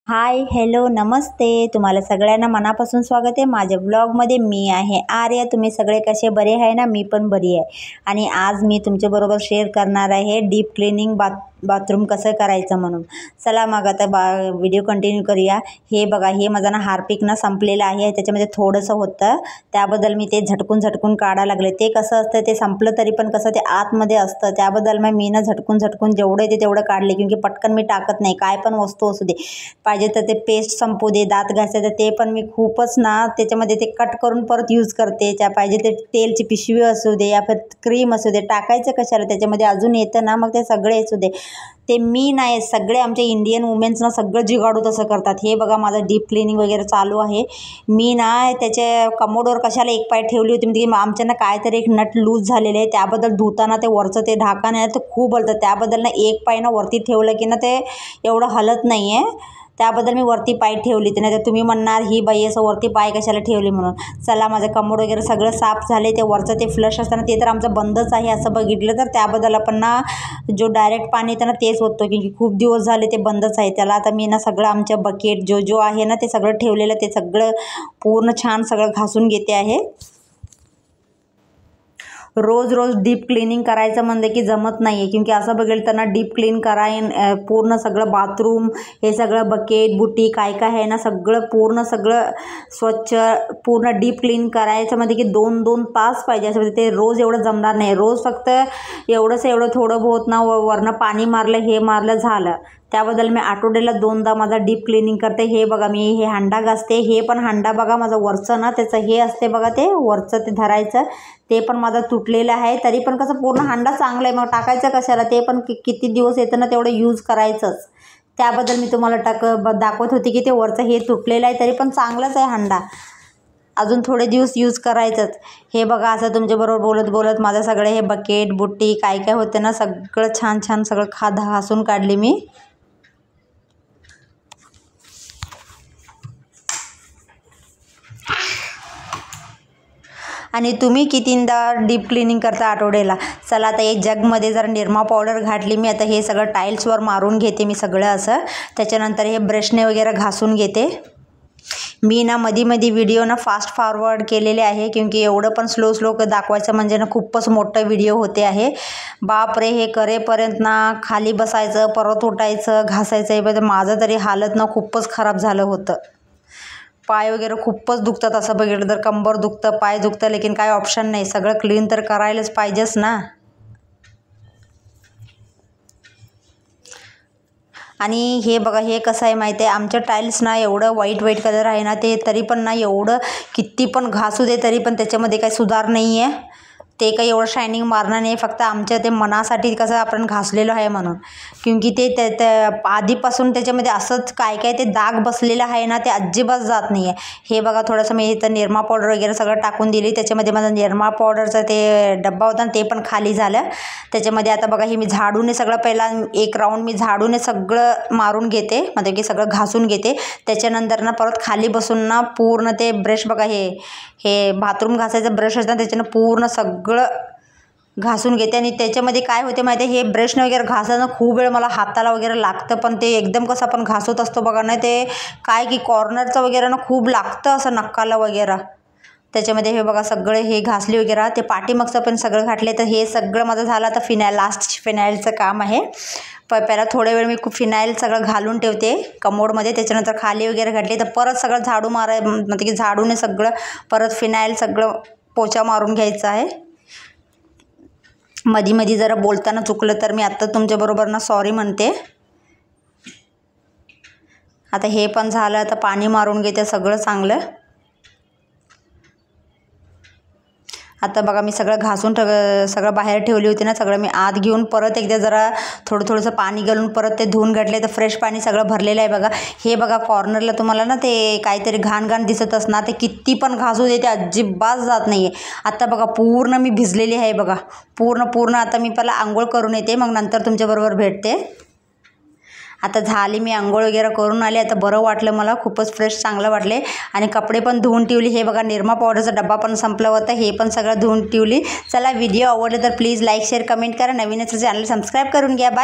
Hi hello नमस्ते, तुम्हाला सगळ्यांना मनापासून स्वागत आहे माझ्या ब्लॉगमध्ये। मी आहे आर्या। तुम्ही सगळे कसे बरे आहे ना? मी पण बरी आहे। आणि आज मी तुमच्याबरोबर शेअर करणार आहे डीप क्लीनिंग बाथरूम कसं करायचं म्हणून। चला मग आता व्हिडिओ कंटिन्यू करूया। हे बघा, हे माझा ना हार्पिक ना संपलेलं आहे, त्याच्यामध्ये थोडंसं होतं, त्याबद्दल मी ते झटकून काढायला लागले। ते कसं असतं, ते संपलं तरी पण कसं ते आतमध्ये असतं, त्याबद्दल मी ना झटकून जेवढं येते तेवढं काढले, क्योंकि पटकन मी टाकत नाही, काय पण वस्तू असू दे। पाहिजे तर ते पेस्ट संपू दे, दात घासायचं ते पण मी खूपच ना त्याच्यामध्ये ते कट करून परत यूज करते। त्या पाहिजे ते तेलची पिशवी असू दे या फिर क्रीम असू दे, टाकायचं कशाला, त्याच्यामध्ये अजून येतं ना, मग ते सगळे असू दे। ते मी नाही, सगळे आमच्या इंडियन वुमेन्स ना सगळं जिगाडू तसं करतात। हे बघा, माझं डीप क्लिनिंग वगैरे चालू आहे। मी ना त्याच्या कमोडवर कशाला एक पाय ठेवली होती, म्हणजे आमच्या ना काहीतरी एक नट लूज झालेले आहे, त्याबद्दल धुताना ते वरचं ते ढाकण आहे तर खूप हलतं, त्याबद्दल ना एक पाय ना वरती ठेवलं की ना ते एवढं हलत नाही आहे, त्याबद्दल मी वरती पाय ठेवली। तर नाही तर तुम्ही म्हणणार ही बाई असं वरती पाय कशाला ठेवली म्हणून। चला, माझं कमोड वगैरे सगळं साफ झाले। ते वरचं ते फ्लश असताना ते तर आमचं बंदच आहे असं बघितलं तर, त्याबद्दल आपण ना जो डायरेक्ट पाणी येतं ना तेच होतं, की खूप दिवस झाले ते बंदच आहे त्याला। आता मी ना सगळं आमच्या बकेट जो आहे ना ते सगळं ठेवलेलं, ते सगळं पूर्ण छान सगळं घासून घेते आहे। रोज डीप क्लिनिंग करायचं म्हणलं की जमत नाही आहे, क्योंकि असं बघेल तर ना डीप क्लीन पूर्ण सगळं बाथरूम, हे सगळं बकेट बुटी काय आहे ना सगळं पूर्ण सगळं स्वच्छ पूर्ण डीप क्लीन करायचं म्हणजे की 2-2 तास पाहिजे असं, ते रोज एवढं जमणार नाही। रोज फक्त एवढं थोडं बहुत ना वरनं पाणी मारलं, हे मारलं, झालं। त्याबद्दल मी आठवड्याला 2दा माझा डीप क्लिनिंग करते। हे बघा, मी हे हांडा घासते, हे पण हांडा बघा माझं वरचं ना त्याचं हे असते बघा, ते वरचं ते धरायचं ते पण माझं तुटलेलं आहे, तरी पण कसं पूर्ण हांडा चांगला आहे, मग टाकायचं कशाला, ते पण किती दिवस येतं ना तेवढं यूज करायचंच। त्याबद्दल मी तुम्हाला दाखवत होती की ते वरचं हे तुटलेलं आहे, तरी पण चांगलंच आहे हांडा, अजून थोडे दिवस यूज करायचंच। हे बघा, असं तुमच्याबरोबर बोलत माझं सगळं हे बकेट बुट्टी काय होते ना सगळं छान सगळं घासून काढली मी। आणि तुम्ही कितींदा डीप क्लिनिंग करता आठवड्याला? चला, आता एक जगमध्ये जरा निरमा पावडर घातली मी, आता हे सगळं टाईल्सवर मारून घेते मी सगळं असं। त्याच्यानंतर हे ब्रशने वगैरे घासून घेते मी ना। मध्ये व्हिडिओ ना फास्ट फॉरवर्ड केलेले आहे, क्योंकि एवढं पण स्लो दाखवायचं म्हणजे ना खूपच मोठं व्हिडिओ होते आहे। बापरे, हे करेपर्यंत ना खाली बसायचं, परत उठायचं, घासायचं, हे माझं तरी हालत ना खूपच खराब झालं होतं। पाय वगैरे खूपच दुखतात, असं बघितलं तर कंबर दुखतं, पाय दुखतं, लेकिन काय ऑप्शन नाही, सगळं क्लीन तर करायलाच पाहिजेच ना। आणि हे बघा, हे कसं आहे माहिती आहे, आमच्या टाईल्स ना एवढं व्हाईट कलर आहे ना, ते तरी पण ना एवढं किती पण घासू दे तरी पण त्याच्यामध्ये काही सुधार नाही आहे, ते काही एवढं शायनिंग मारणार नाही। फक्त आमच्या ते मनासाठी कसं आपण घासलेलं आहे म्हणून, क्योंकि ते आधीपासून त्याच्यामध्ये असंच काय ते दाग बसलेलं आहे ना, ते अजिबात जात नाही आहे। हे बघा, थोडंसं मी इथं निरमा पावडर वगैरे सगळं टाकून दिली, त्याच्यामध्ये माझा निरमा पावडरचा ते डब्बा होता ते पण खाली झालं। त्याच्यामध्ये आता बघा, हे मी झाडूने सगळं पहिला एक राऊंड मी झाडूने सगळं मारून घेते, म्हणजे की सगळं घासून घेते। त्याच्यानंतर ना परत खाली बसून ना पूर्ण ते ब्रश बघा, हे बाथरूम घासायचं ब्रश असतं, त्याच्यानं पूर्ण सगळं घासून घेते। आणि त्याच्यामध्ये काय होते माहिती आहे, हे ब्रशने वगैरे घासायला खूप वेळ मला हाताला वगैरे लागतं, पण ते एकदम कसं आपण घासत असतो बघा ना, ते काय की कॉर्नरचं वगैरे ना खूप लागतं असं नक्काला वगैरे। त्याच्यामध्ये हे बघा सगळं हे घासली वगैरे, ते पाठीमागचं पण सगळं घातले। तर हे सगळं माझं झालं, आता लास्ट फिनाईलचं काम आहे। पहिला थोड्या वेळ मी फिनाईल सगळं घालून ठेवते कमोडमध्ये, त्याच्यानंतर खाली वगैरे घातले, तर परत सगळं झाडू म्हणजे की झाडूने सगळं परत फिनाईल सगळं पोछा मारून घ्यायचं आहे। मध्ये जरा बोलताना चुकलं तर मी आत्ता तुमच्याबरोबर ना सॉरी म्हणते। आता हे पण झालं, आता पाणी मारून घेते सगळं चांगलं। आता बघा, मी सगळं घासून सगळं बाहेर ठेवली होती ना, सगळं मी आत घेऊन परत एकदा जरा थोडंसं पाणी घालून परत ते धुवून घातले, तर फ्रेश पाणी सगळं भरलेलं आहे बघा। हे बघा, कॉर्नरला तुम्हाला ना ते काहीतरी घाण दिसत असणार, ते किती पण घासू दे ते अजिबात जात नाही आहे। आता बघा, पूर्ण मी भिजलेली आहे बघा, पूर्ण। आता मी पहिला आंघोळ करून येते, मग नंतर तुमच्याबरोबर भेटते। आता झाली, मी आंघोळ वगैरे करून आले, आता बरं वाटलं मला, खूपच फ्रेश चांगलं वाटले। आणि कपडे पण धुवून ठेवली। हे बघा, निरमा पावडरचा डब्बा पण संपला होता, हे पण सगळं धुवून ठेवली। चला, व्हिडिओ आवडला तर प्लीज लाईक शेअर कमेंट करा, नवीन असेल चॅनल सबस्क्राईब करून घ्या। बाय।